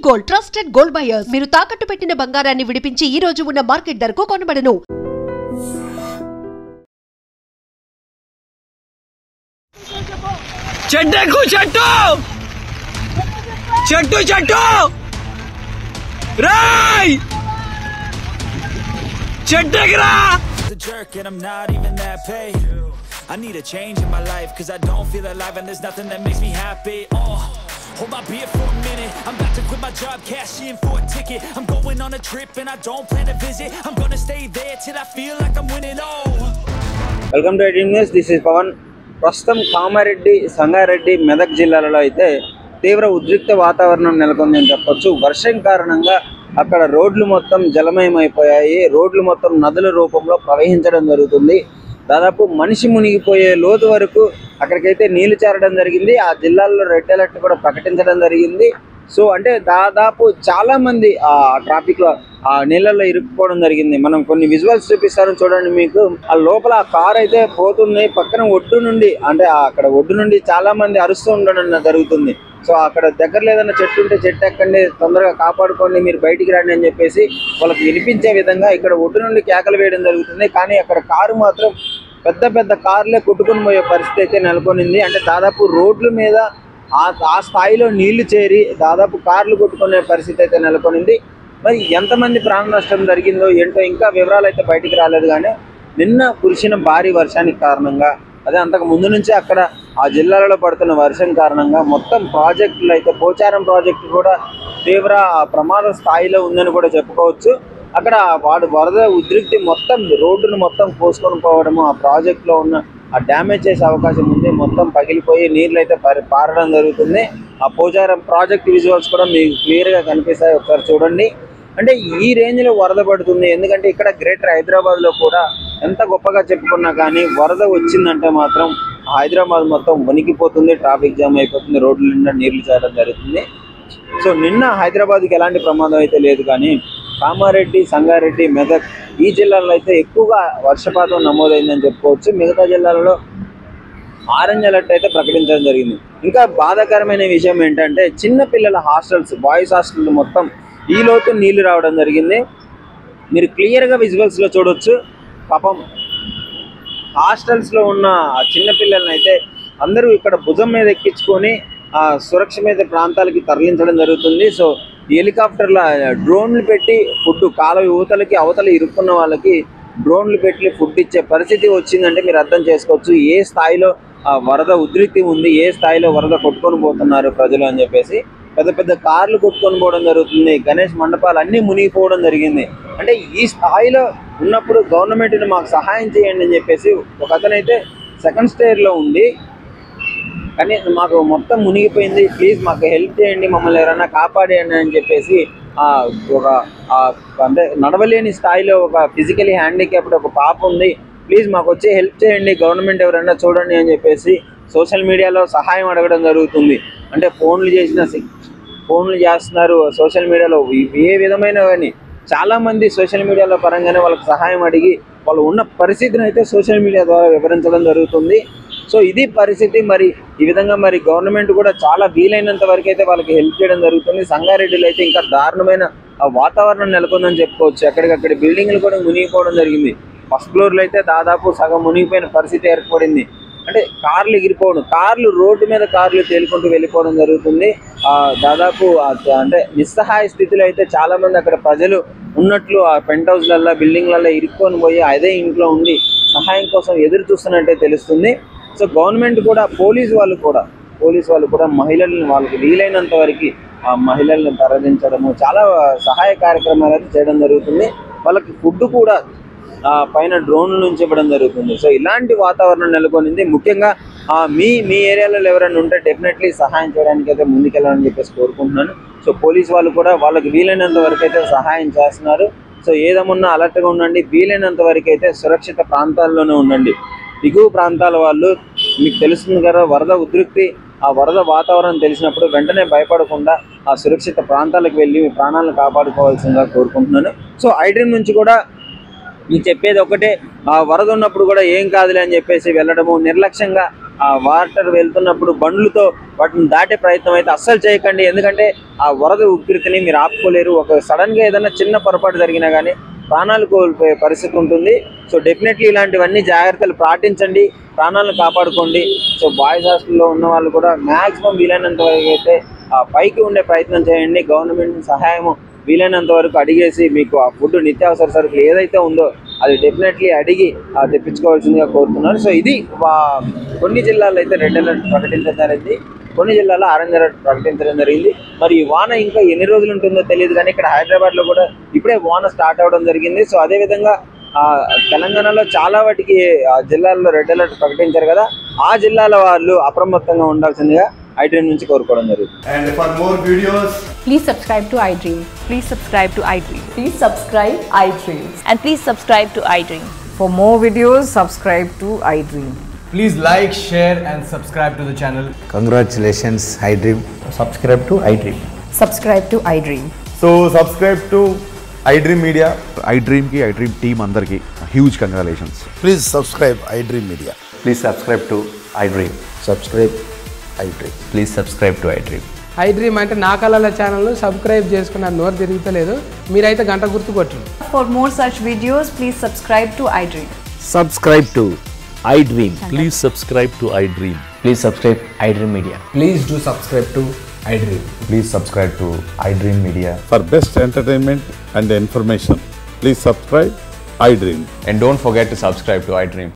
Gold trusted gold buyers మీరు తాకట్టు పెట్టిన బంగారాన్ని విడిపించి ఈ రోజు ఉన్న మార్కెట్ ధరకు కొనబడను. చెట్టుకు చెట్టు చెట్టు చెట్టు Roy చెట్టుకిరా. Jerk and I'm not even that paid. I need a change in my life cause I don't feel alive and there's nothing that makes me happy. Hold my beer for a minute. I'm about to quit my job, cash in for a ticket. I'm going on a trip and I don't plan to visit. I'm gonna stay there till I feel like I'm winning. Welcome to eighteen news. This is Pavan. ప్రస్తుతం కామారెడ్డి, సంగారెడ్డి, మెదక్ జిల్లాలలో అయితే తీవ్ర ఉద్రిక్త వాతావరణం నెలకొందని చెప్పొచ్చు. వర్షం కారణంగా అక్కడ రోడ్లు మొత్తం జలమయమైపోయాయి. రోడ్లు మొత్తం నదుల రూపంలో ప్రవహించడం జరుగుతుంది. దాదాపు మనిషి మునిగిపోయే లోతు వరకు అక్కడికైతే నీళ్లు చేరడం జరిగింది. ఆ జిల్లాల్లో రెడ్ అలర్ట్ కూడా ప్రకటించడం జరిగింది. సో అంటే దాదాపు చాలా మంది ఆ ట్రాఫిక్ లో ఆ నీళ్ళల్లో ఇరుక్కుపోవడం జరిగింది. మనం కొన్ని విజువల్స్ చూపిస్తాను చూడండి మీకు. ఆ లోపల ఆ కార్ అయితే పోతుంది. పక్కన ఒడ్డు నుండి అంటే అక్కడ ఒడ్డు నుండి చాలా మంది అరుస్తూ ఉండడం జరుగుతుంది. సో అక్కడ దగ్గరలో ఏదైనా చెట్టు ఉంటే చెట్టు ఎక్కండి, తొందరగా కాపాడుకోండి, మీరు బయటికి రండి అని చెప్పేసి వాళ్ళకి వినిపించే విధంగా ఇక్కడ ఒడ్డు నుండి కేకలు వేయడం జరుగుతుంది. కానీ అక్కడ కారు మాత్రం పెద్ద పెద్ద కార్లే కొట్టుకుని పోయే పరిస్థితి అయితే నెలకొనింది. అంటే దాదాపు రోడ్ల మీద ఆ స్థాయిలో నీళ్లు చేరి దాదాపు కార్లు కొట్టుకునే పరిస్థితి అయితే నెలకొనింది. మరి ఎంతమంది ప్రాణ నష్టం జరిగిందో ఏంటో ఇంకా వివరాలు అయితే బయటికి రాలేదు. కానీ నిన్న కురిసిన భారీ వర్షానికి కారణంగా, అదే అంతకు ముందు నుంచి అక్కడ ఆ జిల్లాలలో పడుతున్న వర్షం కారణంగా మొత్తం ప్రాజెక్టులు అయితే పోచారం ప్రాజెక్టు కూడా తీవ్ర ప్రమాద స్థాయిలో ఉందని కూడా చెప్పుకోవచ్చు. అక్కడ వరద ఉద్రిక్తి మొత్తం రోడ్డును మొత్తం కోసుకొని పోవడము, ఆ ప్రాజెక్టులో ఉన్న ఆ డ్యామేజ్ చేసే అవకాశం ఉంది. మొత్తం పగిలిపోయి నీళ్ళు అయితే పారడం జరుగుతుంది. ఆ పోచారం ప్రాజెక్ట్ విజువల్స్ కూడా మీకు క్లియర్గా కనిపిస్తాయి, ఒకసారి చూడండి. అంటే ఈ రేంజ్లో వరద పడుతుంది. ఎందుకంటే ఇక్కడ గ్రేటర్ హైదరాబాద్లో కూడా ఎంత గొప్పగా చెప్పుకున్నా కానీ వరద వచ్చిందంటే మాత్రం హైదరాబాద్ మొత్తం వణికిపోతుంది, ట్రాఫిక్ జామ్ అయిపోతుంది, రోడ్ల నిండా నీళ్లు చేరడం జరుగుతుంది. సో నిన్న హైదరాబాద్కి ఎలాంటి ప్రమాదం అయితే లేదు. కానీ కామారెడ్డి, సంగారెడ్డి, మెదక్ ఈ జిల్లాల్లో అయితే ఎక్కువగా వర్షపాతం నమోదైందని చెప్పుకోవచ్చు. మిగతా జిల్లాలలో ఆరెంజ్ అలర్ట్ అయితే ప్రకటించడం జరిగింది. ఇంకా బాధాకరమైన విషయం ఏంటంటే చిన్నపిల్లల హాస్టల్స్, బాయ్స్ హాస్టల్ మొత్తం ఈ లోతు నీళ్లు రావడం జరిగింది. మీరు క్లియర్గా విజువల్స్లో చూడవచ్చు. పాపం హాస్టల్స్లో ఉన్న చిన్నపిల్లలను అయితే అందరూ ఇక్కడ భుజం మీద ఎక్కించుకొని సురక్షిత ప్రాంతాలకి తరలించడం జరుగుతుంది. సో హెలికాప్టర్ల డ్రోన్లు పెట్టి ఫుడ్ కాలువ యువతలకి అవతల ఇరుక్కున్న వాళ్ళకి డ్రోన్లు పెట్టి ఫుడ్ ఇచ్చే పరిస్థితి వచ్చిందంటే మీరు అర్థం చేసుకోవచ్చు ఏ స్థాయిలో వరద ఉధృతి ఉంది, ఏ స్థాయిలో వరద కొట్టుకొని పోతున్నారు ప్రజలు అని చెప్పేసి. పెద్ద పెద్ద కార్లు కొట్టుకొని పోవడం జరుగుతుంది. గణేష్ మండపాలు అన్నీ మునిగిపోవడం జరిగింది. అంటే ఈ స్థాయిలో ఉన్నప్పుడు గవర్నమెంట్ని మాకు సహాయం చేయండి అని చెప్పేసి ఒక అతనైతే సెకండ్ స్టేర్లో ఉండి, కానీ మాకు మొత్తం మునిగిపోయింది, ప్లీజ్ మాకు హెల్ప్ చేయండి, మమ్మల్ని ఎవరైనా కాపాడేయండి అని చెప్పేసి ఒక అంటే నడవలేని స్థాయిలో ఒక ఫిజికలీ హ్యాండిక్యాప్డ్ ఒక పాప ఉంది, ప్లీజ్ మాకు వచ్చి హెల్ప్ చేయండి, గవర్నమెంట్ ఎవరైనా చూడండి అని చెప్పేసి సోషల్ మీడియాలో సహాయం అడగడం జరుగుతుంది. అంటే ఫోన్లు చేస్తున్నారు సోషల్ మీడియాలో. ఏ విధమైన కానీ చాలామంది సోషల్ మీడియాలో పరంగానే వాళ్ళకి సహాయం అడిగి వాళ్ళు ఉన్న పరిస్థితిని అయితే సోషల్ మీడియా ద్వారా వివరించడం జరుగుతుంది. సో ఇది పరిస్థితి. మరి ఈ విధంగా మరి గవర్నమెంట్ కూడా చాలా వీలైనంత వరకు అయితే వాళ్ళకి హెల్ప్ చేయడం జరుగుతుంది. సంగారెడ్డిలో అయితే ఇంకా దారుణమైన వాతావరణం నెలకొందని చెప్పుకోవచ్చు. ఎక్కడికక్కడ బిల్డింగ్లు కూడా మునిగిపోవడం జరిగింది. ఫస్ట్ ఫ్లోర్లో అయితే దాదాపు సగం మునిగిపోయిన పరిస్థితి ఏర్పడింది. అంటే కార్లు ఎగిరిపోవడం, కార్లు రోడ్డు మీద కార్లు తేలుకుంటూ వెళ్ళిపోవడం జరుగుతుంది. దాదాపు అంటే నిస్సహాయ స్థితిలో అయితే చాలామంది అక్కడ ప్రజలు ఉన్నట్లు ఆ పెంట్ హౌస్లల్లో, బిల్డింగ్లలో ఇరుక్కొని పోయి అదే ఇంట్లో ఉండి సహాయం కోసం ఎదురు చూస్తున్నట్టే తెలుస్తుంది. సో గవర్నమెంట్ కూడా, పోలీసు వాళ్ళు కూడా మహిళలను వాళ్ళకి వీలైనంత వరకు ఆ మహిళలను తరలించడము, చాలా సహాయ కార్యక్రమాలు అయితే చేయడం జరుగుతుంది. వాళ్ళకి ఫుడ్ కూడా పైన డ్రోన్ల నుంచి ఇవ్వడం జరుగుతుంది. సో ఇలాంటి వాతావరణం నెలకొనింది. ముఖ్యంగా మీ ఏరియాలో ఎవరైనా ఉంటే డెఫినెట్లీ సహాయం చేయడానికి అయితే ముందుకెళ్ళాలని చెప్పేసి కోరుకుంటున్నాను. సో పోలీసు వాళ్ళు కూడా వాళ్ళకి వీలైనంత వరకు అయితే సహాయం చేస్తున్నారు. సో ఏదేమన్నా అలర్ట్గా ఉండండి, వీలైనంత వరకు అయితే సురక్షిత ప్రాంతాల్లోనే ఉండండి. దిగువ ప్రాంతాల వాళ్ళు మీకు తెలుస్తుంది కదా వరద ఉధృతి, ఆ వరద వాతావరణం తెలిసినప్పుడు వెంటనే భయపడకుండా ఆ సురక్షిత ప్రాంతాలకు వెళ్ళి మీ ప్రాణాలను కాపాడుకోవాల్సిందిగా కోరుకుంటున్నాను. సో ఐడ్రీమ్ నుంచి కూడా మీకు చెప్పేది ఒకటే, వరద ఉన్నప్పుడు కూడా ఏం కాదులే అని చెప్పేసి వెళ్ళడము, నిర్లక్ష్యంగా ఆ వాటర్ వెళ్తున్నప్పుడు బండ్లతో వాటిని దాటే ప్రయత్నం అయితే అస్సలు చేయకండి. ఎందుకంటే ఆ వరద ఉధృతిని మీరు ఆపుకోలేరు. ఒక సడన్గా ఏదైనా చిన్న పొరపాటు జరిగినా కానీ ప్రాణాలు కోల్పోయే పరిస్థితి ఉంటుంది. సో డెఫినెట్లీ ఇలాంటివన్నీ జాగ్రత్తలు పాటించండి, ప్రాణాలను కాపాడుకోండి. సో బాయ్స్ హాస్టల్లో ఉన్న వాళ్ళు కూడా మ్యాక్సిమం వీలైనంత వరకు అయితే పైకి ఉండే ప్రయత్నం చేయండి. గవర్నమెంట్ సహాయం వీలైనంత వరకు అడిగేసి మీకు ఆ ఫుడ్, నిత్యావసర సరుకులు ఏదైతే ఉందో అది డెఫినెట్లీ అడిగి తెప్పించుకోవాల్సిందిగా కోరుతున్నాను. సో ఇది కొన్ని జిల్లాల్లో అయితే రెడ్ అలర్ట్ ప్రకటించడం జరిగింది, కొన్ని జిల్లాల్లో ఆరెంజ్ అలర్ట్ ప్రకటించడం జరిగింది. మరి ఈ వాన ఇంకా ఎన్ని రోజులు ఉంటుందో తెలియదు, కానీ ఇక్కడ హైదరాబాద్లో కూడా ఇప్పుడే వాన స్టార్ట్ అవ్వడం జరిగింది. సో అదేవిధంగా తెలంగాణలో చాలా వాటికి జిల్లాల్లో రెడ్ అలర్ట్ ప్రకటించారు కదా, ఆ జిల్లాల వాళ్ళు అప్రమత్తంగా ఉండాల్సిందిగా iDream నుంచి కోరుకోవడం జరుగుతుంది. And for more videos, please subscribe to iDream. Please subscribe to iDream. Please subscribe iDream. And please subscribe to iDream. For more videos, subscribe to iDream. please like, share and subscribe to the channel. Congratulations, iDream. Subscribe to iDream. Subscribe to iDream. So subscribe to iDream Media. iDream ki iDream team andarki huge congratulations. Please subscribe iDream Media. Please subscribe to iDream. Subscribe iDream. Please subscribe to iDream. iDream అంటే నా కళల channel subscribe చేసుకున్న నోరు తిరుగుతలేదు, మీరైతే గంట గుర్తు కొట్టండి. For more such videos, please subscribe to iDream. Subscribe to iDream. Please subscribe to iDream. Please subscribe iDream Media. Please do subscribe to iDream. Please subscribe to iDream Media. For best entertainment and information, please subscribe iDream. And don't forget to subscribe to iDream.